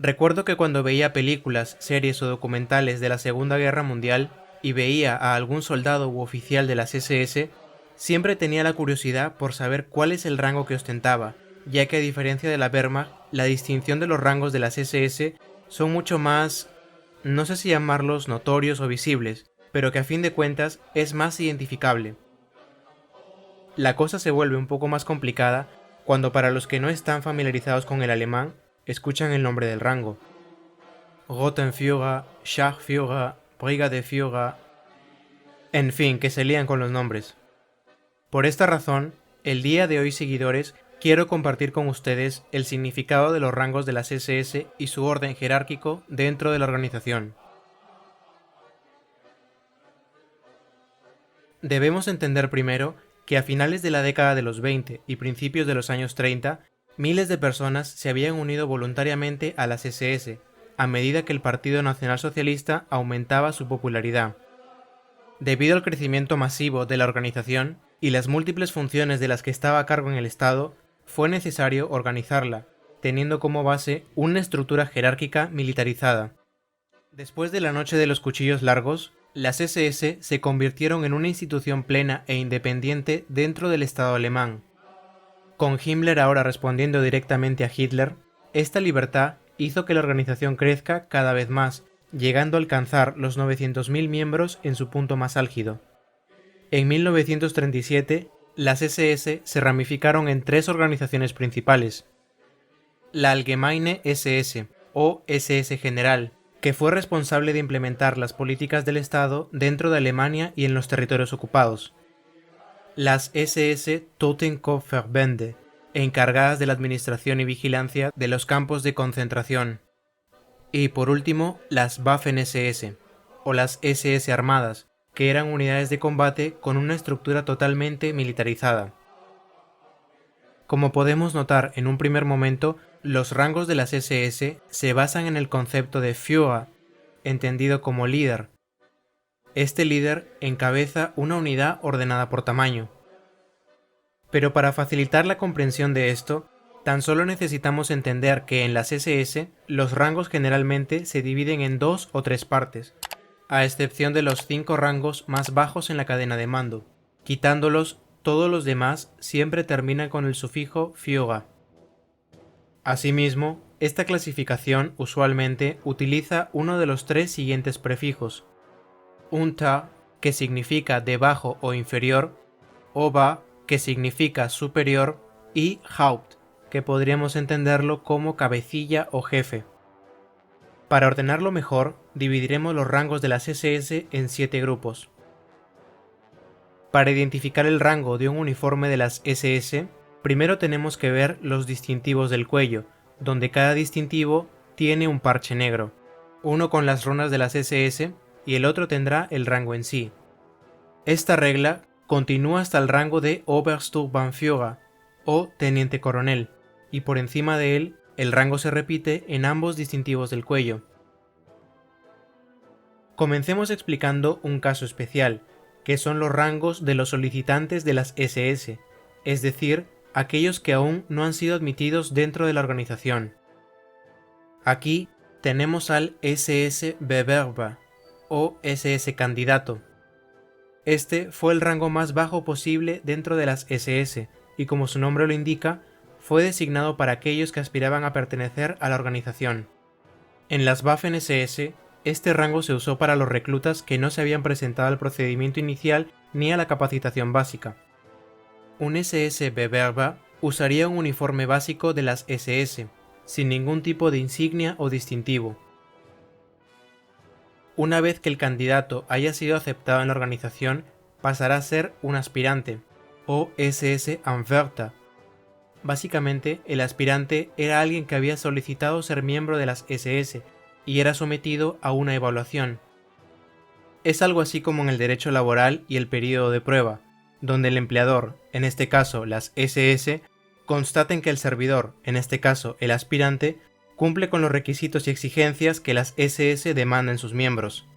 Recuerdo que cuando veía películas, series o documentales de la Segunda Guerra Mundial y veía a algún soldado u oficial de las SS, siempre tenía la curiosidad por saber cuál es el rango que ostentaba, ya que a diferencia de la Wehrmacht, la distinción de los rangos de las SS son mucho más, no sé si llamarlos notorios o visibles, pero que a fin de cuentas es más identificable. La cosa se vuelve un poco más complicada cuando para los que no están familiarizados con el alemán, escuchan el nombre del rango. Rotenführer, Schachführer, Brigadeführer, en fin, que se lían con los nombres. Por esta razón, el día de hoy, seguidores, quiero compartir con ustedes el significado de los rangos de las SS y su orden jerárquico dentro de la organización. Debemos entender primero que a finales de la década de los 20 y principios de los años 30, miles de personas se habían unido voluntariamente a las SS, a medida que el Partido Nacionalsocialista aumentaba su popularidad. Debido al crecimiento masivo de la organización y las múltiples funciones de las que estaba a cargo en el Estado, fue necesario organizarla, teniendo como base una estructura jerárquica militarizada. Después de la Noche de los Cuchillos Largos, las SS se convirtieron en una institución plena e independiente dentro del Estado alemán. Con Himmler ahora respondiendo directamente a Hitler, esta libertad hizo que la organización crezca cada vez más, llegando a alcanzar los 900.000 miembros en su punto más álgido. En 1937, las SS se ramificaron en tres organizaciones principales: la Allgemeine SS, o SS General, que fue responsable de implementar las políticas del Estado dentro de Alemania y en los territorios ocupados; las SS Totenkopfverbände, encargadas de la administración y vigilancia de los campos de concentración; y por último, las Waffen-SS, o las SS armadas, que eran unidades de combate con una estructura totalmente militarizada. Como podemos notar en un primer momento, los rangos de las SS se basan en el concepto de Führer, entendido como líder. Este líder encabeza una unidad ordenada por tamaño. Pero para facilitar la comprensión de esto, tan solo necesitamos entender que en las SS los rangos generalmente se dividen en 2 o 3 partes, a excepción de los 5 rangos más bajos en la cadena de mando. Quitándolos, todos los demás siempre terminan con el sufijo Führer. Asimismo, esta clasificación usualmente utiliza uno de los 3 siguientes prefijos: Unter, que significa debajo o inferior; Ober, que significa superior; y Haupt, que podríamos entenderlo como cabecilla o jefe. Para ordenarlo mejor, dividiremos los rangos de las SS en 7 grupos. Para identificar el rango de un uniforme de las SS, primero tenemos que ver los distintivos del cuello, donde cada distintivo tiene un parche negro, uno con las runas de las SS y el otro tendrá el rango en sí. Esta regla continúa hasta el rango de Obersturmbannführer, o teniente coronel, y por encima de él, el rango se repite en ambos distintivos del cuello. Comencemos explicando un caso especial, que son los rangos de los solicitantes de las SS, es decir, aquellos que aún no han sido admitidos dentro de la organización. Aquí tenemos al SS Bewerber, o SS candidato. Este fue el rango más bajo posible dentro de las SS, y como su nombre lo indica, fue designado para aquellos que aspiraban a pertenecer a la organización. En las Waffen-SS, este rango se usó para los reclutas que no se habían presentado al procedimiento inicial ni a la capacitación básica. Un SS Bewerber usaría un uniforme básico de las SS, sin ningún tipo de insignia o distintivo. Una vez que el candidato haya sido aceptado en la organización, pasará a ser un aspirante, o SS Anwärter. Básicamente, el aspirante era alguien que había solicitado ser miembro de las SS y era sometido a una evaluación. Es algo así como en el derecho laboral y el periodo de prueba, donde el empleador, en este caso las SS, constaten que el servidor, en este caso el aspirante, cumple con los requisitos y exigencias que las SS demandan sus miembros.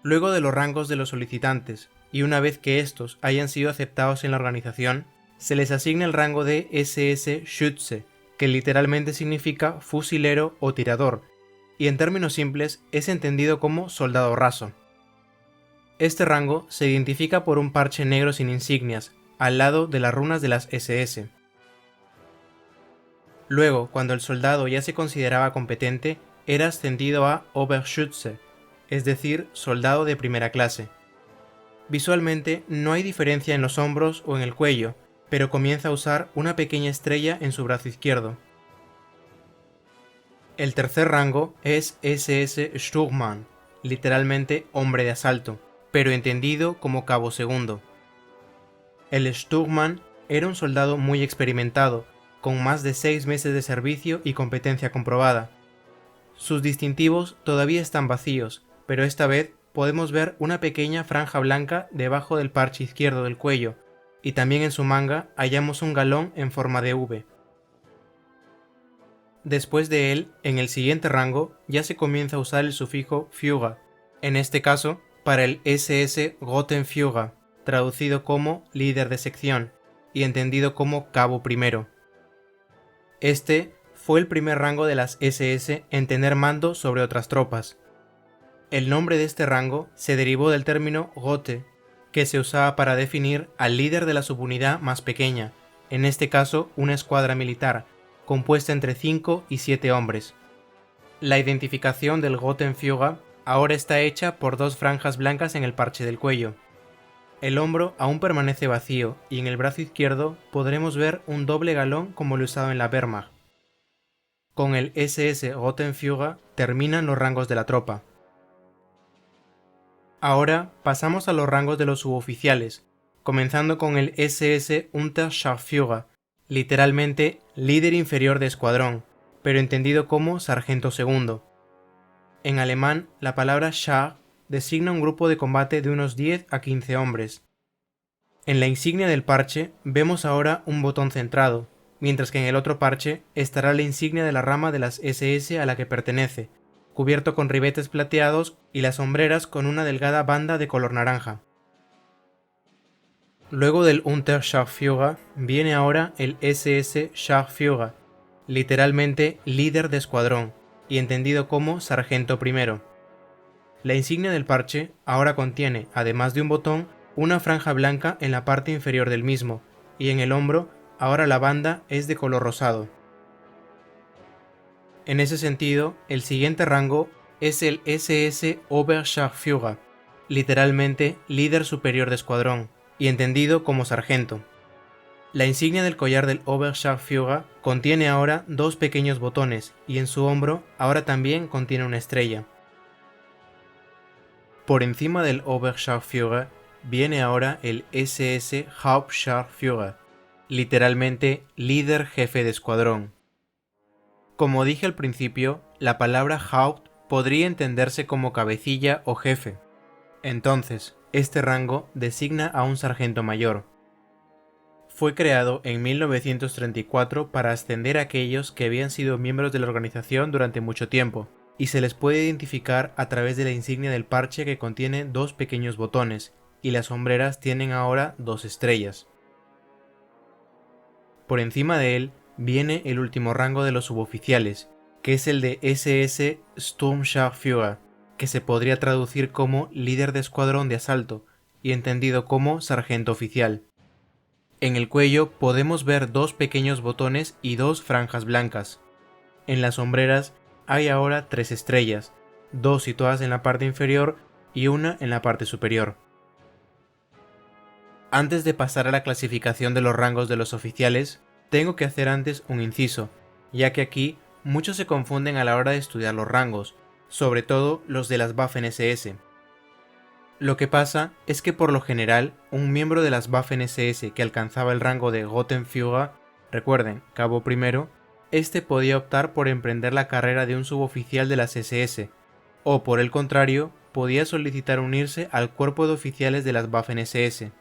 Luego de los rangos de los solicitantes, y una vez que estos hayan sido aceptados en la organización, se les asigna el rango de SS Schütze, que literalmente significa fusilero o tirador, y en términos simples es entendido como soldado raso. Este rango se identifica por un parche negro sin insignias, al lado de las runas de las SS. Luego, cuando el soldado ya se consideraba competente, era ascendido a Oberschütze, es decir, soldado de primera clase. Visualmente no hay diferencia en los hombros o en el cuello, pero comienza a usar una pequeña estrella en su brazo izquierdo. El tercer rango es SS Sturmmann, literalmente hombre de asalto, pero entendido como cabo segundo. El Sturmmann era un soldado muy experimentado, con más de 6 meses de servicio y competencia comprobada. Sus distintivos todavía están vacíos, pero esta vez podemos ver una pequeña franja blanca debajo del parche izquierdo del cuello, y también en su manga hallamos un galón en forma de V. Después de él, en el siguiente rango, ya se comienza a usar el sufijo Führer, en este caso para el SS Rotenführer, traducido como líder de sección, y entendido como cabo primero. Este fue el primer rango de las SS en tener mando sobre otras tropas. El nombre de este rango se derivó del término Rote, que se usaba para definir al líder de la subunidad más pequeña, en este caso una escuadra militar, compuesta entre 5 y 7 hombres. La identificación del Rotenführer ahora está hecha por 2 franjas blancas en el parche del cuello. El hombro aún permanece vacío y en el brazo izquierdo podremos ver un doble galón como lo usado en la Wehrmacht. Con el SS Rotenführer terminan los rangos de la tropa. Ahora pasamos a los rangos de los suboficiales, comenzando con el SS Unterscharführer, literalmente líder inferior de escuadrón, pero entendido como sargento segundo. En alemán, la palabra Schar designa un grupo de combate de unos 10 a 15 hombres. En la insignia del parche vemos ahora un botón centrado, mientras que en el otro parche estará la insignia de la rama de las SS a la que pertenece, cubierto con ribetes plateados y las hombreras con una delgada banda de color naranja. Luego del Unterscharführer viene ahora el SS Scharführer, literalmente líder de escuadrón, y entendido como sargento primero. La insignia del parche ahora contiene, además de un botón, una franja blanca en la parte inferior del mismo, y en el hombro ahora la banda es de color rosado. En ese sentido, el siguiente rango es el SS Oberscharführer, literalmente líder superior de escuadrón, y entendido como sargento. La insignia del collar del Oberscharführer contiene ahora 2 pequeños botones, y en su hombro ahora también contiene una estrella. Por encima del Oberscharführer viene ahora el SS Hauptscharführer, literalmente líder jefe de escuadrón. Como dije al principio, la palabra Haupt podría entenderse como cabecilla o jefe. Entonces, este rango designa a un sargento mayor. Fue creado en 1934 para ascender a aquellos que habían sido miembros de la organización durante mucho tiempo, y se les puede identificar a través de la insignia del parche que contiene 2 pequeños botones, y las hombreras tienen ahora 2 estrellas. Por encima de él viene el último rango de los suboficiales, que es el de SS Sturmscharführer, que se podría traducir como líder de escuadrón de asalto, y entendido como sargento oficial. En el cuello podemos ver 2 pequeños botones y 2 franjas blancas. En las hombreras hay ahora 3 estrellas, 2 situadas en la parte inferior y una en la parte superior. Antes de pasar a la clasificación de los rangos de los oficiales, tengo que hacer antes un inciso, ya que aquí muchos se confunden a la hora de estudiar los rangos, sobre todo los de las Waffen-SS. Lo que pasa es que por lo general, un miembro de las Waffen-SS que alcanzaba el rango de Rotenführer, recuerden, cabo primero, este podía optar por emprender la carrera de un suboficial de las SS, o por el contrario, podía solicitar unirse al cuerpo de oficiales de las Waffen-SS.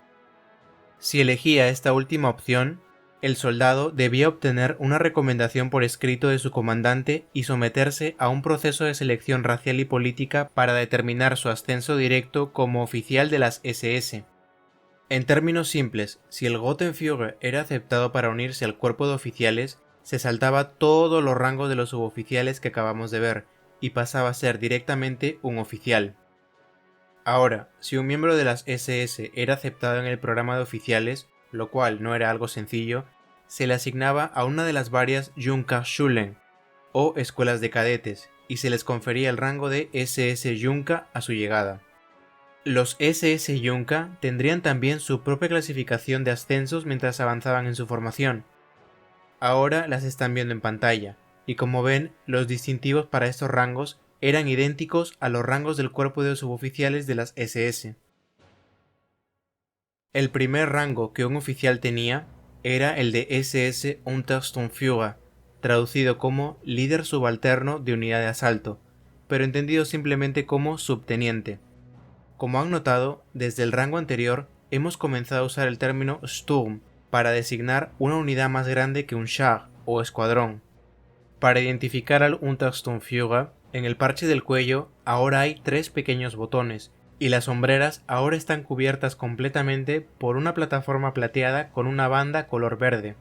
Si elegía esta última opción, el soldado debía obtener una recomendación por escrito de su comandante y someterse a un proceso de selección racial y política para determinar su ascenso directo como oficial de las SS. En términos simples, si el Rotenführer era aceptado para unirse al cuerpo de oficiales, se saltaba todos los rangos de los suboficiales que acabamos de ver y pasaba a ser directamente un oficial. Ahora, si un miembro de las SS era aceptado en el programa de oficiales, lo cual no era algo sencillo, se le asignaba a una de las varias Junkerschulen, o escuelas de cadetes, y se les confería el rango de SS Junker a su llegada. Los SS Junker tendrían también su propia clasificación de ascensos mientras avanzaban en su formación. Ahora las están viendo en pantalla, y como ven, los distintivos para estos rangos eran idénticos a los rangos del cuerpo de suboficiales de las SS. El primer rango que un oficial tenía era el de SS Untersturmführer, traducido como líder subalterno de unidad de asalto, pero entendido simplemente como subteniente. Como han notado, desde el rango anterior hemos comenzado a usar el término Sturm para designar una unidad más grande que un Schar o escuadrón. Para identificar al Untersturmführer, en el parche del cuello ahora hay 3 pequeños botones, y las hombreras ahora están cubiertas completamente por una plataforma plateada con una banda color verde.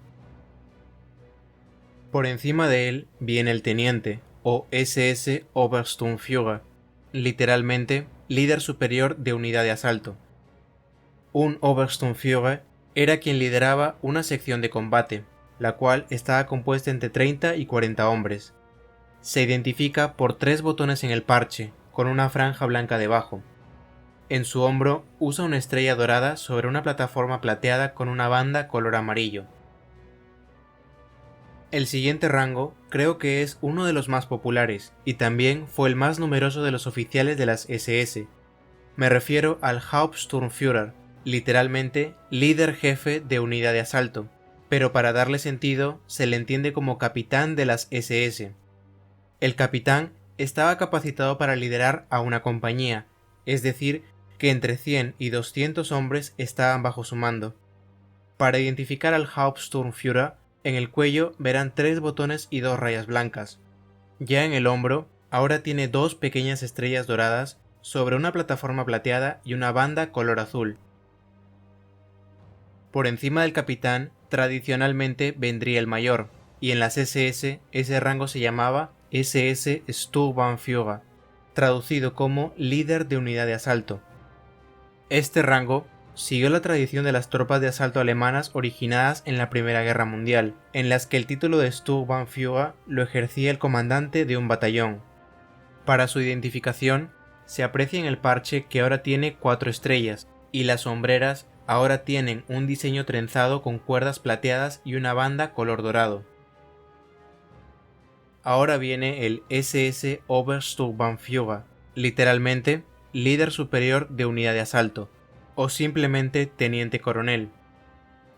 Por encima de él viene el teniente, o SS Obersturmführer, literalmente líder superior de unidad de asalto. Un Obersturmführer era quien lideraba una sección de combate, la cual estaba compuesta entre 30 y 40 hombres. Se identifica por 3 botones en el parche, con una franja blanca debajo. En su hombro usa una estrella dorada sobre una plataforma plateada con una banda color amarillo. El siguiente rango creo que es uno de los más populares y también fue el más numeroso de los oficiales de las SS. Me refiero al Hauptsturmführer, literalmente líder jefe de unidad de asalto, pero para darle sentido se le entiende como capitán de las SS. El capitán estaba capacitado para liderar a una compañía, es decir, que entre 100 y 200 hombres estaban bajo su mando. Para identificar al Hauptsturmführer, en el cuello verán 3 botones y 2 rayas blancas. Ya en el hombro, ahora tiene 2 pequeñas estrellas doradas sobre una plataforma plateada y una banda color azul. Por encima del capitán, tradicionalmente vendría el mayor, y en las SS ese rango se llamaba SS Sturmbannführer, traducido como líder de unidad de asalto. Este rango siguió la tradición de las tropas de asalto alemanas originadas en la Primera Guerra Mundial, en las que el título de Sturmbannführer lo ejercía el comandante de un batallón. Para su identificación, se aprecia en el parche que ahora tiene 4 estrellas, y las sombreras ahora tienen un diseño trenzado con cuerdas plateadas y una banda color dorado. Ahora viene el SS Obersturmbannführer, literalmente líder superior de unidad de asalto, o simplemente teniente coronel.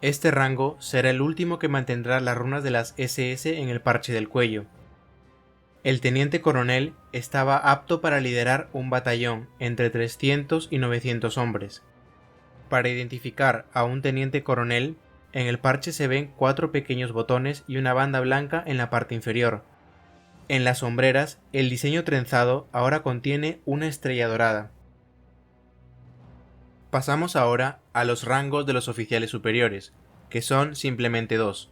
Este rango será el último que mantendrá las runas de las SS en el parche del cuello. El teniente coronel estaba apto para liderar un batallón entre 300 y 900 hombres. Para identificar a un teniente coronel, en el parche se ven 4 pequeños botones y una banda blanca en la parte inferior. En las sombreras, el diseño trenzado ahora contiene una estrella dorada. Pasamos ahora a los rangos de los oficiales superiores, que son simplemente 2.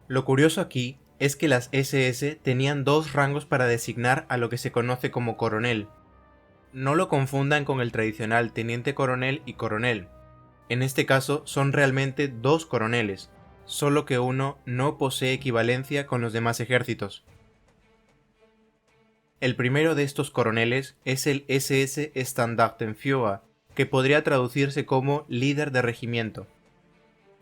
Lo curioso aquí es que las SS tenían 2 rangos para designar a lo que se conoce como coronel. No lo confundan con el tradicional teniente coronel y coronel. En este caso son realmente 2 coroneles, solo que uno no posee equivalencia con los demás ejércitos. El primero de estos coroneles es el SS Standartenführer, que podría traducirse como líder de regimiento.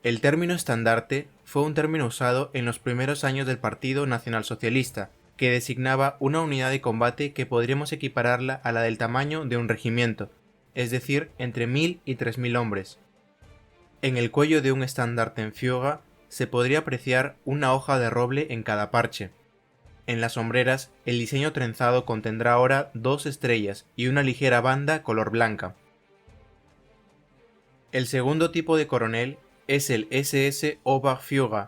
El término estandarte fue un término usado en los primeros años del Partido Nacionalsocialista, que designaba una unidad de combate que podríamos equipararla a la del tamaño de un regimiento, es decir, entre 1000 y 3000 hombres. En el cuello de un Standartenführer se podría apreciar una hoja de roble en cada parche. En las sombreras, el diseño trenzado contendrá ahora 2 estrellas y una ligera banda color blanca. El segundo tipo de coronel es el SS Oberführer,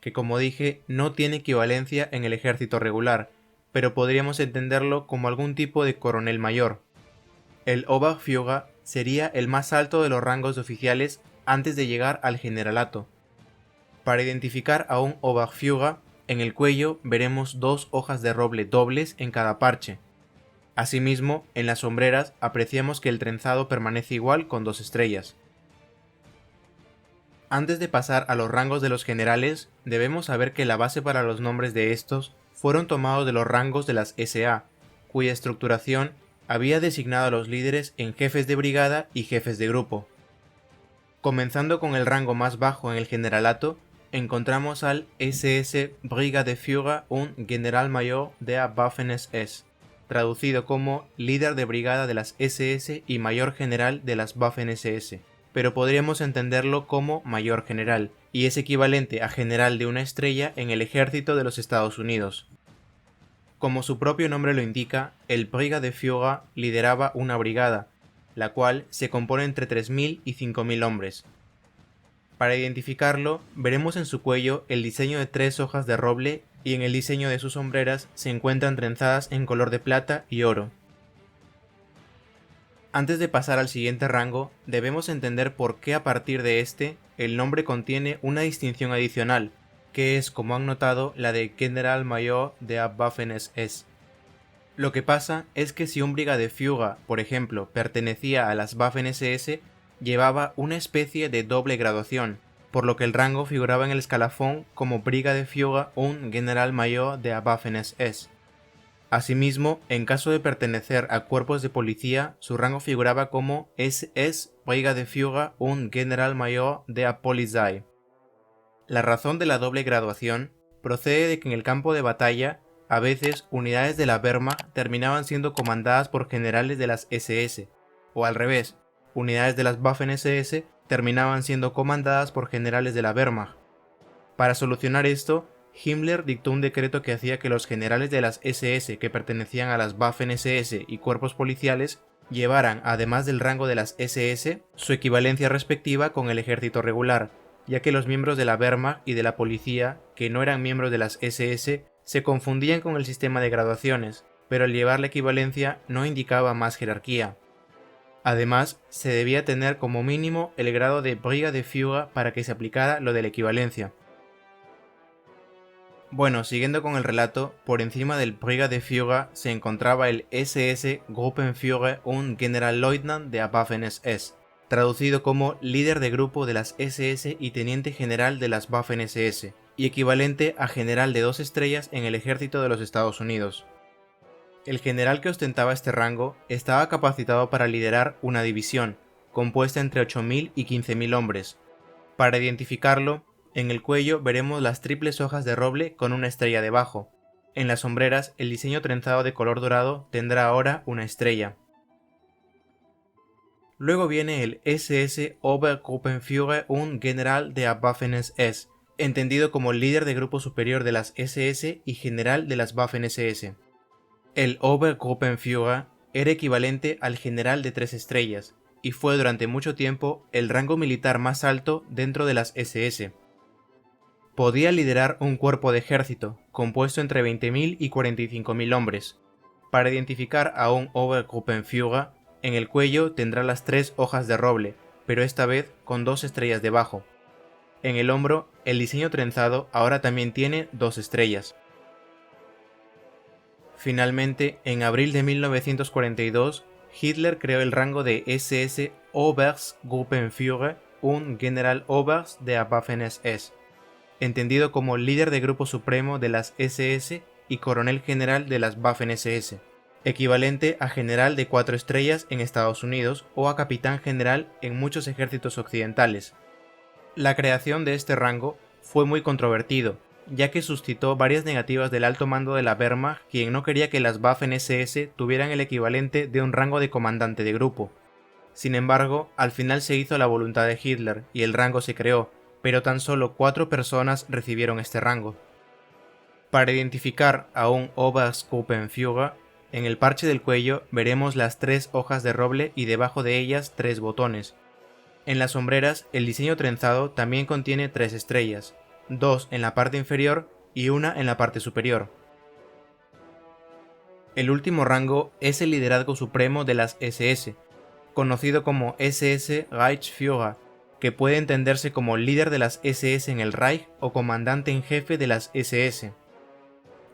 que como dije no tiene equivalencia en el ejército regular, pero podríamos entenderlo como algún tipo de coronel mayor. El Oberführer sería el más alto de los rangos de oficiales antes de llegar al generalato. Para identificar a un Oberführer En el cuello veremos 2 hojas de roble dobles en cada parche. Asimismo, en las sombreras apreciamos que el trenzado permanece igual con 2 estrellas. Antes de pasar a los rangos de los generales, debemos saber que la base para los nombres de estos fueron tomados de los rangos de las SA, cuya estructuración había designado a los líderes en jefes de brigada y jefes de grupo. Comenzando con el rango más bajo en el generalato, encontramos al SS Brigadeführer und Generalmajor der Waffen-SS, traducido como líder de brigada de las SS y mayor general de las Waffen-SS, pero podríamos entenderlo como mayor general, y es equivalente a general de una estrella en el ejército de los Estados Unidos. Como su propio nombre lo indica, el Brigadeführer lideraba una brigada, la cual se compone entre 3.000 y 5.000 hombres. Para identificarlo, veremos en su cuello el diseño de 3 hojas de roble y en el diseño de sus sombreras se encuentran trenzadas en color de plata y oro. Antes de pasar al siguiente rango, debemos entender por qué a partir de este, el nombre contiene una distinción adicional, que es, como han notado, la de Generalmajor der Waffen-SS. Lo que pasa es que si un Brigadeführer, por ejemplo, pertenecía a las Waffen-SS, llevaba una especie de doble graduación, por lo que el rango figuraba en el escalafón como Brigadeführer und Generalmajor der Waffen-SS. Asimismo, en caso de pertenecer a cuerpos de policía, su rango figuraba como SS Brigadeführer und Generalmajor der Polizei. La razón de la doble graduación procede de que en el campo de batalla, a veces unidades de la Wehrmacht terminaban siendo comandadas por generales de las SS, o al revés, unidades de las Waffen-SS terminaban siendo comandadas por generales de la Wehrmacht. Para solucionar esto, Himmler dictó un decreto que hacía que los generales de las SS que pertenecían a las Waffen-SS y cuerpos policiales llevaran, además del rango de las SS, su equivalencia respectiva con el ejército regular, ya que los miembros de la Wehrmacht y de la policía, que no eran miembros de las SS, se confundían con el sistema de graduaciones, pero al llevar la equivalencia no indicaba más jerarquía. Además, se debía tener como mínimo el grado de Brigadeführer para que se aplicara lo de la equivalencia. Bueno, siguiendo con el relato, por encima del Brigadeführer se encontraba el SS Gruppenführer und Generalleutnant der Waffen-SS, traducido como líder de grupo de las SS y teniente general de las Waffen-SS, y equivalente a general de 2 estrellas en el ejército de los Estados Unidos. El general que ostentaba este rango estaba capacitado para liderar una división, compuesta entre 8.000 y 15.000 hombres. Para identificarlo, en el cuello veremos las triples hojas de roble con una estrella debajo. En las sombreras, el diseño trenzado de color dorado tendrá ahora una estrella. Luego viene el SS Obergruppenführer und General der Waffen-SS, entendido como líder de grupo superior de las SS y general de las Waffen-SS. El Obergruppenführer era equivalente al general de 3 estrellas, y fue durante mucho tiempo el rango militar más alto dentro de las SS. Podía liderar un cuerpo de ejército, compuesto entre 20.000 y 45.000 hombres. Para identificar a un Obergruppenführer, en el cuello tendrá las 3 hojas de roble, pero esta vez con 2 estrellas debajo. En el hombro, el diseño trenzado ahora también tiene 2 estrellas. Finalmente, en abril de 1942, Hitler creó el rango de SS Oberstgruppenführer und Generaloberst der Waffen-SS, entendido como líder de grupo supremo de las SS y coronel general de las Waffen-SS, equivalente a general de 4 estrellas en Estados Unidos o a capitán general en muchos ejércitos occidentales. La creación de este rango fue muy controvertido, ya que suscitó varias negativas del alto mando de la Wehrmacht, quien no quería que las Waffen-SS tuvieran el equivalente de un rango de comandante de grupo. Sin embargo, al final se hizo la voluntad de Hitler y el rango se creó, pero tan solo 4 personas recibieron este rango. Para identificar a un Oberstgruppenführer, en el parche del cuello veremos las 3 hojas de roble y debajo de ellas 3 botones. En las sombreras, el diseño trenzado también contiene 3 estrellas, 2 en la parte inferior y 1 en la parte superior. El último rango es el liderazgo supremo de las SS, conocido como SS Reichsführer, que puede entenderse como líder de las SS en el Reich o comandante en jefe de las SS.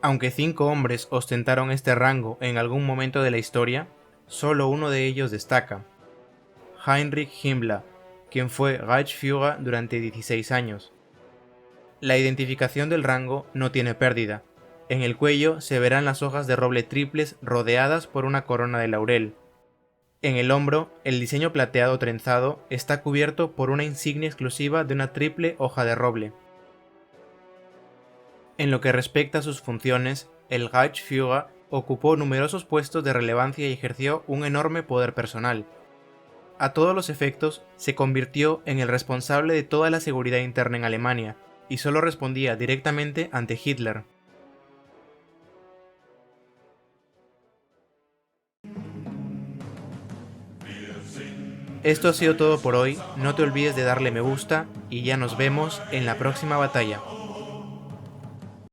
Aunque 5 hombres ostentaron este rango en algún momento de la historia, solo uno de ellos destaca: Heinrich Himmler, quien fue Reichsführer durante 16 años. La identificación del rango no tiene pérdida. En el cuello se verán las hojas de roble triples rodeadas por una corona de laurel. En el hombro, el diseño plateado trenzado está cubierto por una insignia exclusiva de una triple hoja de roble. En lo que respecta a sus funciones, el Reichsführer ocupó numerosos puestos de relevancia y ejerció un enorme poder personal. A todos los efectos, se convirtió en el responsable de toda la seguridad interna en Alemania, y solo respondía directamente ante Hitler. Esto ha sido todo por hoy, no te olvides de darle me gusta y ya nos vemos en la próxima batalla.